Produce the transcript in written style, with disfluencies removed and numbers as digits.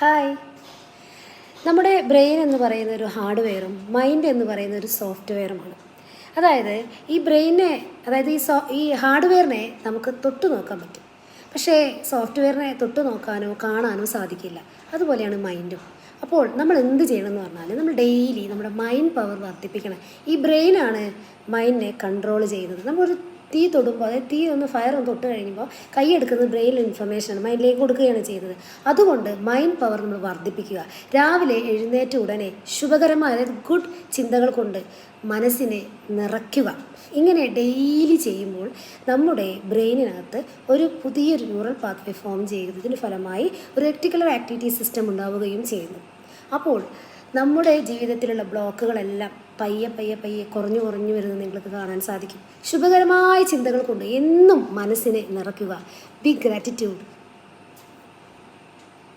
Hi. നമ്മുടെ brain എന്ന് പറയുന്ന ഒരു ഹാർഡ്വെയറും മൈൻഡ് എന്ന് പറയുന്ന ഒരു സോഫ്റ്റ്വെയറുമാണ്. അതായത് ഈ ബ്രെയിനെ, അതായത് ഈ ഹാർഡ്വെയറിനെ നമുക്ക് തൊട്ടു നോക്കാൻ പറ്റും, പക്ഷേ സോഫ്റ്റ്വെയറിനെ തൊട്ടു നോക്കാനോ കാണാനോ സാധിക്കില്ല. അതുപോലെയാണ് മൈൻഡും. അപ്പോൾ നമ്മൾ എന്ത് ചെയ്യണമെന്ന് പറഞ്ഞാൽ നമ്മൾ ഡെയിലി നമ്മുടെ മൈൻഡ് പവർ വർദ്ധിപ്പിക്കണം. ഈ ബ്രെയിനാണ് മൈൻഡിനെ കൺട്രോൾ ചെയ്യുന്നത്. നമ്മളൊരു തീ തൊടുമ്പോൾ, അതായത് തീ ഫയർ തൊട്ട് കഴിയുമ്പോൾ കൈയെടുക്കുന്നത് ബ്രെയിനിൽ ഇൻഫർമേഷനാണ്, മൈൻഡിലേക്ക് കൊടുക്കുകയാണ് ചെയ്യുന്നത്. അതുകൊണ്ട് മൈൻഡ് പവർ നമ്മൾ വർദ്ധിപ്പിക്കുക. രാവിലെ എഴുന്നേറ്റ ഉടനെ ശുഭകരമായ, അതായത് ഗുഡ് ചിന്തകൾ കൊണ്ട് മനസ്സിനെ നിറയ്ക്കുക. ഇങ്ങനെ ഡെയിലി ചെയ്യുമ്പോൾ നമ്മുടെ ബ്രെയിനിനകത്ത് ഒരു പുതിയൊരു ന്യൂറൽ പാത്വേ ഫോം ചെയ്യുന്നതിന് ഫലമായി ഒരു റെക്ടിക്കുലർ ആക്ടിവിറ്റി സിസ്റ്റം ഉണ്ടാവുകയും ചെയ്യുന്നു. അപ്പോൾ നമ്മുടെ ജീവിതത്തിലുള്ള ബ്ലോക്കുകളെല്ലാം പയ്യെ പയ്യെ പയ്യെ കുറഞ്ഞു കുറഞ്ഞു വരുന്നത് നിങ്ങൾക്ക് കാണാൻ സാധിക്കും. ശുഭകരമായ ചിന്തകൾ കൊണ്ട് എന്നും മനസ്സിനെ നിറയ്ക്കുക. B gratitude.